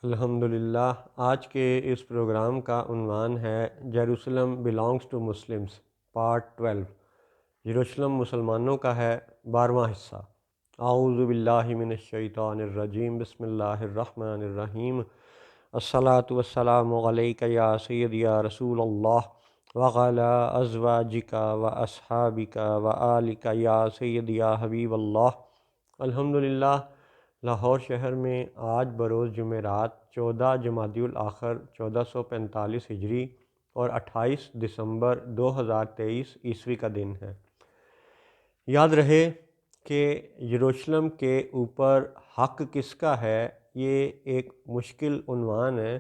الحمدللہ، آج کے اس پروگرام کا عنوان ہے Jerusalem belongs to Muslims part 12۔ یروشلم مسلمانوں کا ہے 12واں حصہ۔ اعوذ باللہ من الشیطان الرجیم، بسم اللہ الرحمن الرحیم۔ الصلاۃ والسلام علیک یا سیدی یا رسول اللہ وعلی ازواجک و اصحابک و آلک یا سیدی یا حبیب اللہ۔ الحمدللہ، لاہور شہر میں آج بروز جمعرات 14 جمادی الاخر 1445 ہجری اور 28 دسمبر 2023 عیسوی کا دن ہے۔ یاد رہے کہ یروشلم کے اوپر حق کس کا ہے، یہ ایک مشکل عنوان ہے،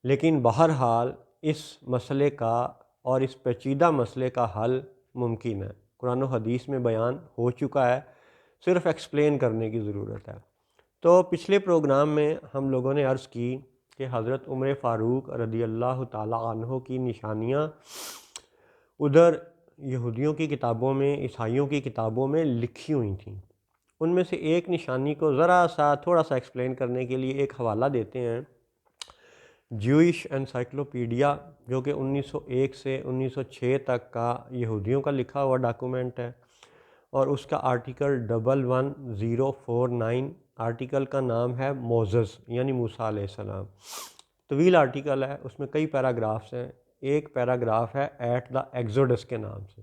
لیکن بہرحال اس مسئلے کا اور اس پیچیدہ مسئلے کا حل ممکن ہے۔ قرآن و حدیث میں بیان ہو چکا ہے، صرف ایکسپلین کرنے کی ضرورت ہے۔ تو پچھلے پروگرام میں ہم لوگوں نے عرض کی کہ حضرت عمر فاروق رضی اللہ تعالی عنہ کی نشانیاں ادھر یہودیوں کی کتابوں میں، عیسائیوں کی کتابوں میں لکھی ہوئی تھیں۔ ان میں سے ایک نشانی کو تھوڑا سا ایکسپلین کرنے کے لیے ایک حوالہ دیتے ہیں۔ جوئش انسائکلوپیڈیا، جو کہ 1901 سے 1906 تک کا یہودیوں کا لکھا ہوا ڈاکومنٹ ہے، اور اس کا آرٹیکل 11049، آرٹیکل کا نام ہے موزز یعنی موسیٰ علیہ السلام۔ طویل آرٹیکل ہے، اس میں کئی پیراگرافز ہیں۔ ایک پیراگراف ہے ایٹ دا ایگزوڈس کے نام سے،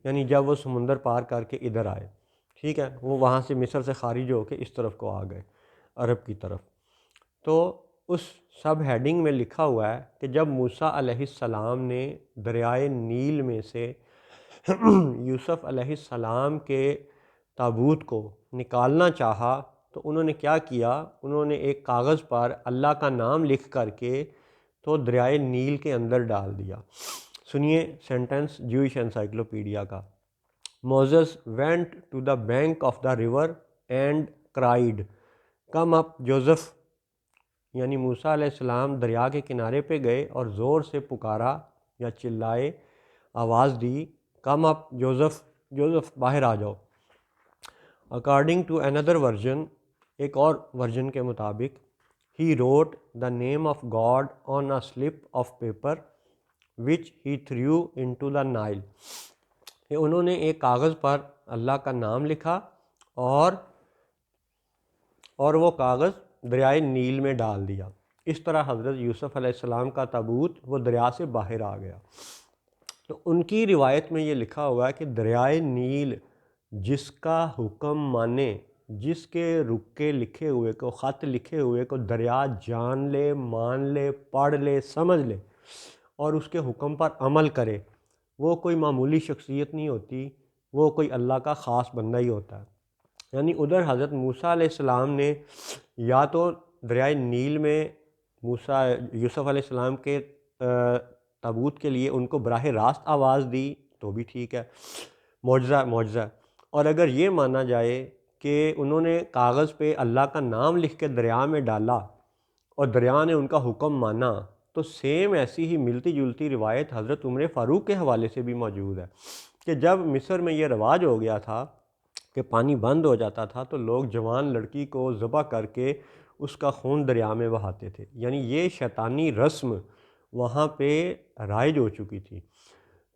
یعنی جب وہ سمندر پار کر کے ادھر آئے، ٹھیک ہے، وہ وہاں سے مصر سے خارج ہو کے اس طرف کو آ گئے، عرب کی طرف۔ تو اس سب ہیڈنگ میں لکھا ہوا ہے کہ جب موسیٰ علیہ السلام نے دریائے نیل میں سے یوسف علیہ السلام کے تابوت کو نکالنا چاہا تو انہوں نے کیا کیا، انہوں نے ایک کاغذ پر اللہ کا نام لکھ کر کے تو دریائے نیل کے اندر ڈال دیا۔ سنیے سینٹنس جوئش انسائکلوپیڈیا کا۔ Moses went to the bank of the river and cried come up Joseph, یعنی موسیٰ علیہ السلام دریا کے کنارے پہ گئے اور زور سے پکارا یا چلائے، آواز دی، کم اپ جوزف، جوزف باہر آ جاؤ۔ اکارڈنگ ٹو اندر ورژن، ایک اور ورژن کے مطابق، he wrote the name of God on a slip of paper which he threw into the Nile, کہ انہوں نے ایک کاغذ پر اللہ کا نام لکھا اور وہ کاغذ دریائے نیل میں ڈال دیا۔ اس طرح حضرت یوسف علیہ السلام کا تابوت وہ دریا سے باہر آ گیا۔ تو ان کی روایت میں یہ لکھا ہوا ہے کہ دریائے نیل جس کا حکم مانے، جس کے رک کے لکھے ہوئے کو، خط لکھے ہوئے کو دریا جان لے، مان لے، پڑھ لے، سمجھ لے اور اس کے حکم پر عمل کرے، وہ کوئی معمولی شخصیت نہیں ہوتی، وہ کوئی اللہ کا خاص بندہ ہی ہوتا ہے۔ یعنی ادھر حضرت موسیٰ علیہ السلام نے یا تو دریائے نیل میں یوسف علیہ السلام کے تابوت کے لیے ان کو براہ راست آواز دی تو بھی ٹھیک ہے، معجزہ۔ اور اگر یہ مانا جائے کہ انہوں نے کاغذ پہ اللہ کا نام لکھ کے دریا میں ڈالا اور دریا نے ان کا حکم مانا، تو سیم ایسی ہی ملتی جلتی روایت حضرت عمر فاروق کے حوالے سے بھی موجود ہے کہ جب مصر میں یہ رواج ہو گیا تھا کہ پانی بند ہو جاتا تھا تو لوگ جوان لڑکی کو ذبح کر کے اس کا خون دریا میں بہاتے تھے، یعنی یہ شیطانی رسم وہاں پہ رائج ہو چکی تھی۔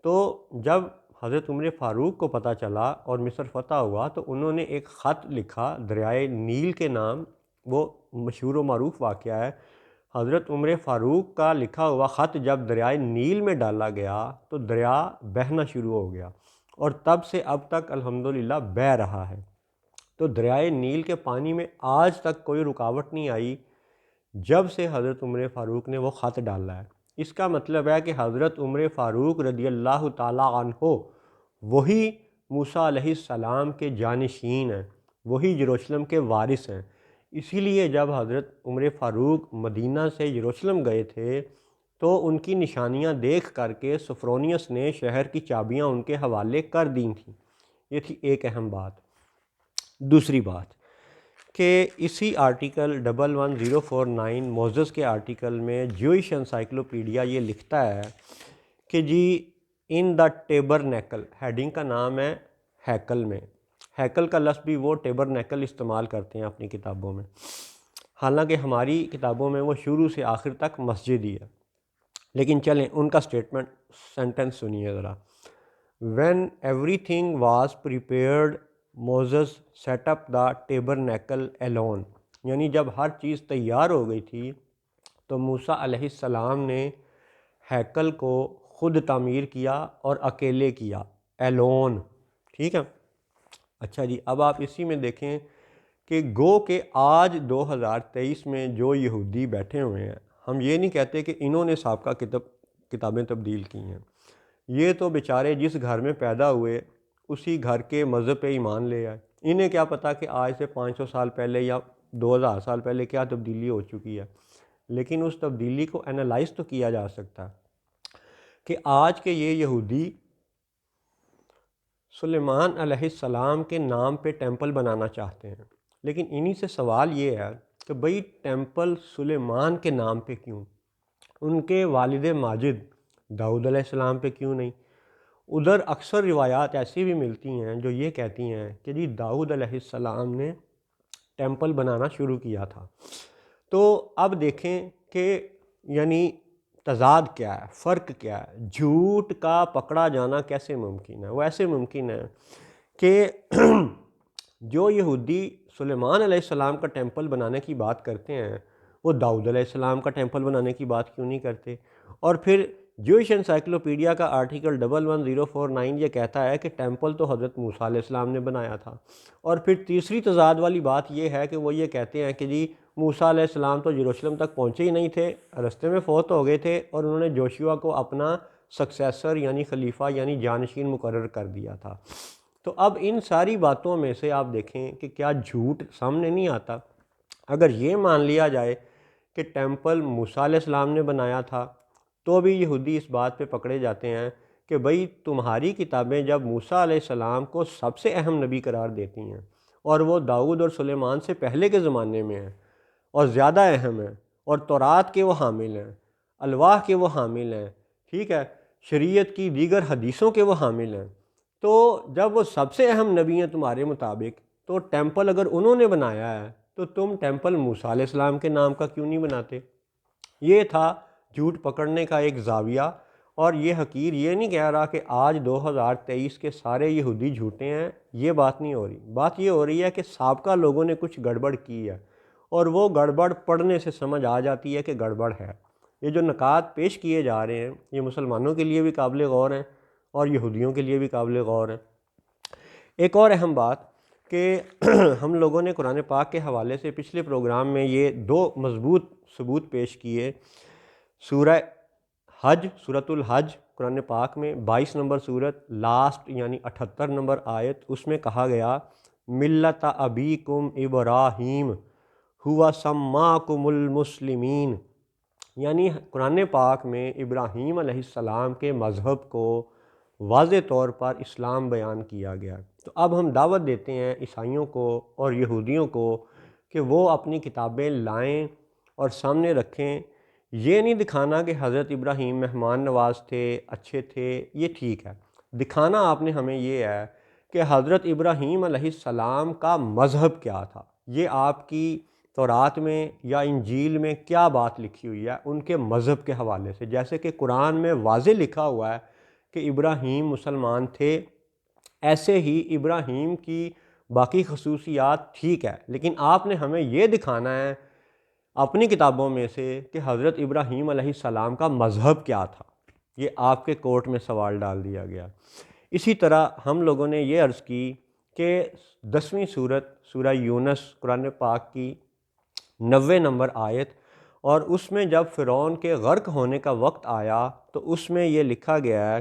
تو جب حضرت عمر فاروق کو پتہ چلا اور مصر فتح ہوا تو انہوں نے ایک خط لکھا دریائے نیل کے نام، وہ مشہور و معروف واقعہ ہے۔ حضرت عمر فاروق کا لکھا ہوا خط جب دریائے نیل میں ڈالا گیا تو دریا بہنا شروع ہو گیا، اور تب سے اب تک الحمدللہ بہہ رہا ہے۔ تو دریائے نیل کے پانی میں آج تک کوئی رکاوٹ نہیں آئی جب سے حضرت عمر فاروق نے وہ خط ڈالا ہے۔ اس کا مطلب ہے کہ حضرت عمر فاروق رضی اللہ تعالی عنہ وہی موسیٰ علیہ السلام کے جانشین ہیں، وہی یروشلم کے وارث ہیں۔ اسی لیے جب حضرت عمر فاروق مدینہ سے یروشلم گئے تھے تو ان کی نشانیاں دیکھ کر کے سفرونیس نے شہر کی چابیاں ان کے حوالے کر دی تھیں۔ یہ تھی ایک اہم بات۔ دوسری بات کہ اسی آرٹیکل 11049 موزس کے آرٹیکل میں جوئش انسائکلوپیڈیا یہ لکھتا ہے کہ جی ان دا ٹیبرنیکل، ہیڈنگ کا نام ہے ہیکل میں، ہیکل کا لفظ بھی وہ ٹیبرنیکل استعمال کرتے ہیں اپنی کتابوں میں۔ حالانکہ ہماری کتابوں میں وہ شروع سے آخر تک مسجد ہی ہے۔ لیکن چلیں ان کا سٹیٹمنٹ سینٹنس سنیے ذرا۔ When everything was prepared Moses set up the tabernacle alone, یعنی جب ہر چیز تیار ہو گئی تھی تو موسیٰ علیہ السلام نے ہیکل کو خود تعمیر کیا اور اکیلے کیا، ایلون، ٹھیک ہے۔ اچھا جی، اب آپ اسی میں دیکھیں کہ گو کہ آج 2023 میں جو یہودی بیٹھے ہوئے ہیں، ہم یہ نہیں کہتے کہ انہوں نے سابقہ کتابیں تبدیل کی ہیں، یہ تو بیچارے جس گھر میں پیدا ہوئے اسی گھر کے مذہب پہ ایمان لے آئے، انہیں کیا پتہ کہ آج سے 500 سال پہلے یا 2000 سال پہلے کیا تبدیلی ہو چکی ہے۔ لیکن اس تبدیلی کو انالائز تو کیا جا سکتا ہے کہ آج کے یہ یہودی سلیمان علیہ السلام کے نام پہ ٹیمپل بنانا چاہتے ہیں، لیکن انہی سے سوال یہ ہے کہ بھئی ٹیمپل سلیمان کے نام پہ کیوں؟ ان کے والد ماجد داؤد علیہ السلام پہ کیوں نہیں؟ ادھر اکثر روایات ایسی بھی ملتی ہیں جو یہ کہتی ہیں کہ جی داؤد علیہ السلام نے ٹیمپل بنانا شروع کیا تھا۔ تو اب دیکھیں کہ یعنی تضاد کیا ہے، فرق کیا ہے، جھوٹ کا پکڑا جانا کیسے ممکن ہے؟ وہ ایسے ممکن ہے کہ جو یہودی سلیمان علیہ السلام کا ٹیمپل بنانے کی بات کرتے ہیں وہ داؤد علیہ السلام کا ٹیمپل بنانے کی بات کیوں نہیں کرتے؟ اور پھر جوئش انسائکلوپیڈیا کا آرٹیکل 11049 یہ کہتا ہے کہ ٹیمپل تو حضرت موسیٰ علیہ السلام نے بنایا تھا۔ اور پھر تیسری تضاد والی بات یہ ہے کہ وہ یہ کہتے ہیں کہ جی موسیٰ علیہ السلام تو یروشلم تک پہنچے ہی نہیں تھے، رستے میں فوت ہو گئے تھے، اور انہوں نے جوشوا کو اپنا سکسیسر یعنی خلیفہ یعنی جانشین مقرر کر دیا تھا۔ تو اب ان ساری باتوں میں سے آپ دیکھیں کہ کیا جھوٹ سامنے نہیں آتا؟ اگر یہ مان لیا جائے کہ ٹیمپل موسیٰ علیہ السلام نے بنایا تھا تو بھی یہودی اس بات پہ پکڑے جاتے ہیں کہ بھئی تمہاری کتابیں جب موسیٰ علیہ السلام کو سب سے اہم نبی قرار دیتی ہیں اور وہ داؤد اور سلیمان سے پہلے کے زمانے میں ہیں اور زیادہ اہم ہیں، اور تورات کے وہ حامل ہیں، الواح کے وہ حامل ہیں، ٹھیک ہے، شریعت کی دیگر حدیثوں کے وہ حامل ہیں، تو جب وہ سب سے اہم نبی ہیں تمہارے مطابق، تو ٹیمپل اگر انہوں نے بنایا ہے تو تم ٹیمپل موسیٰ علیہ السلام کے نام کا کیوں نہیں بناتے؟ یہ تھا جھوٹ پکڑنے کا ایک زاویہ، اور یہ حقیر یہ نہیں کہہ رہا کہ آج 2023 کے سارے یہودی جھوٹے ہیں، یہ بات نہیں ہو رہی۔ بات یہ ہو رہی ہے کہ سابقہ لوگوں نے کچھ گڑبڑ کی ہے، اور وہ گڑبڑ پڑھنے سے سمجھ آ جاتی ہے کہ گڑبڑ ہے۔ یہ جو نکات پیش کیے جا رہے ہیں یہ مسلمانوں کے لیے بھی قابل غور ہیں اور یہودیوں کے لیے بھی قابل غور ہیں۔ ایک اور اہم بات کہ ہم لوگوں نے قرآن پاک کے حوالے سے پچھلے پروگرام میں یہ دو مضبوط ثبوت پیش کیے۔ سورہ حج، سورۃ الحج قرآن پاک میں 22 نمبر سورت، لاسٹ یعنی 78 نمبر آیت، اس میں کہا گیا ملت ابیکم ابراہیم ہوا سماکم المسلمین، یعنی قرآن پاک میں ابراہیم علیہ السلام کے مذہب کو واضح طور پر اسلام بیان کیا گیا۔ تو اب ہم دعوت دیتے ہیں عیسائیوں کو اور یہودیوں کو کہ وہ اپنی کتابیں لائیں اور سامنے رکھیں۔ یہ نہیں دکھانا کہ حضرت ابراہیم مہمان نواز تھے، اچھے تھے، یہ ٹھیک ہے، دکھانا آپ نے ہمیں یہ ہے کہ حضرت ابراہیم علیہ السلام کا مذہب کیا تھا، یہ آپ کی تورات میں یا انجیل میں کیا بات لکھی ہوئی ہے ان کے مذہب کے حوالے سے۔ جیسے کہ قرآن میں واضح لکھا ہوا ہے کہ ابراہیم مسلمان تھے، ایسے ہی ابراہیم کی باقی خصوصیات ٹھیک ہے، لیکن آپ نے ہمیں یہ دکھانا ہے اپنی کتابوں میں سے کہ حضرت ابراہیم علیہ السلام کا مذہب کیا تھا۔ یہ آپ کے کورٹ میں سوال ڈال دیا گیا۔ اسی طرح ہم لوگوں نے یہ عرض کی کہ 10ویں سورت سورہ یونس قرآن پاک کی 90 نمبر آیت، اور اس میں جب فرعون کے غرق ہونے کا وقت آیا تو اس میں یہ لکھا گیا ہے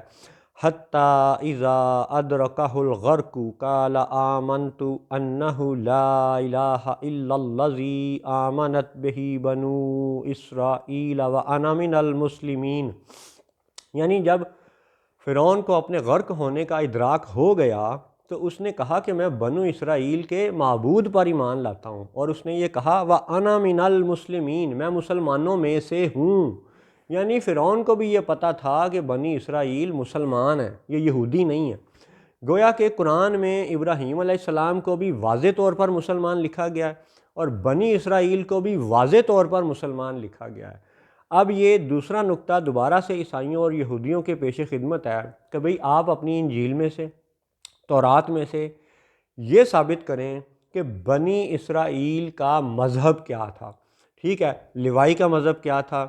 حتی اذا ادرکہ الغرق قال آمنت انہ لا الہ الا الذی آمنت بہ بنو اسرائیل وانا من المسلمین، یعنی جب فرعون کو اپنے غرق ہونے کا ادراک ہو گیا تو اس نے کہا کہ میں بنو اسرائیل کے معبود پر ایمان لاتا ہوں، اور اس نے یہ کہا وَأَنَا مِنَ الْمُسْلِمِينَ، میں مسلمانوں میں سے ہوں۔ یعنی فرعون کو بھی یہ پتہ تھا کہ بنی اسرائیل مسلمان ہیں، یہ یہودی نہیں ہیں۔ گویا کہ قرآن میں ابراہیم علیہ السلام کو بھی واضح طور پر مسلمان لکھا گیا ہے، اور بنی اسرائیل کو بھی واضح طور پر مسلمان لکھا گیا ہے۔ اب یہ دوسرا نقطہ دوبارہ سے عیسائیوں اور یہودیوں کے پیش خدمت ہے کہ بھئی آپ اپنی انجیل میں سے، تورات میں سے یہ ثابت کریں کہ بنی اسرائیل کا مذہب کیا تھا، ٹھیک ہے، لیوائی کا مذہب کیا تھا،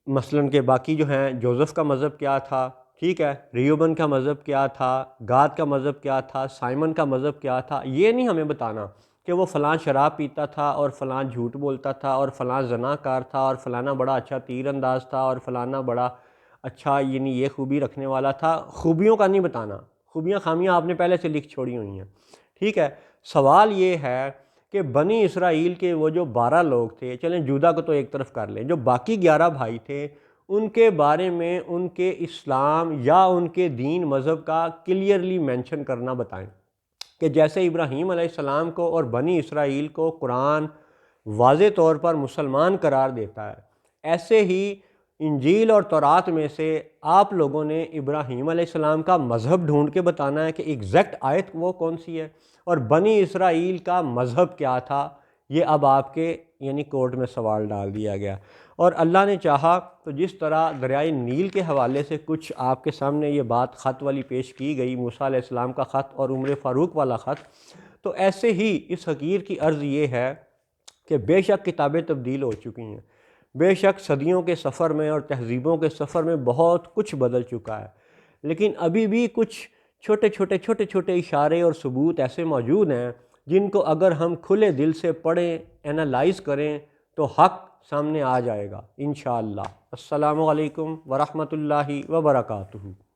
مثلاً کہ باقی جو ہیں جوزف کا مذہب کیا تھا، ٹھیک ہے، ریوبن کا مذہب کیا تھا، گاد کا مذہب کیا تھا، سائمن کا مذہب کیا تھا۔ یہ نہیں ہمیں بتانا کہ وہ فلاں شراب پیتا تھا اور فلاں جھوٹ بولتا تھا اور فلاں زنا کار تھا اور فلانا بڑا اچھا تیر انداز تھا اور فلانا بڑا اچھا یعنی یہ خوبی رکھنے والا تھا۔ خوبیوں کا نہیں بتانا، خوبیاں خامیاں آپ نے پہلے سے لکھ چھوڑی ہوئی ہیں، ٹھیک ہے۔ سوال یہ ہے کہ بنی اسرائیل کے وہ جو 12 لوگ تھے، چلیں جودہ کو تو ایک طرف کر لیں، جو باقی 11 بھائی تھے ان کے بارے میں ان کے اسلام یا ان کے دین مذہب کا کلیئرلی مینشن کرنا بتائیں کہ جیسے ابراہیم علیہ السلام کو اور بنی اسرائیل کو قرآن واضح طور پر مسلمان قرار دیتا ہے، ایسے ہی انجیل اور تورات میں سے آپ لوگوں نے ابراہیم علیہ السلام کا مذہب ڈھونڈ کے بتانا ہے کہ ایگزیکٹ آیت وہ کون سی ہے، اور بنی اسرائیل کا مذہب کیا تھا۔ یہ اب آپ کے یعنی کورٹ میں سوال ڈال دیا گیا، اور اللہ نے چاہا تو جس طرح دریائے نیل کے حوالے سے کچھ آپ کے سامنے یہ بات خط والی پیش کی گئی، موسیٰ علیہ السلام کا خط اور عمر فاروق والا خط، تو ایسے ہی اس حقیر کی عرض یہ ہے کہ بے شک کتابیں تبدیل ہو چکی ہیں، بے شک صدیوں کے سفر میں اور تہذیبوں کے سفر میں بہت کچھ بدل چکا ہے، لیکن ابھی بھی کچھ چھوٹے چھوٹے اشارے اور ثبوت ایسے موجود ہیں جن کو اگر ہم کھلے دل سے پڑھیں، انالائز کریں تو حق سامنے آ جائے گا انشاءاللہ۔ السلام علیکم ورحمۃ اللہ وبرکاتہ۔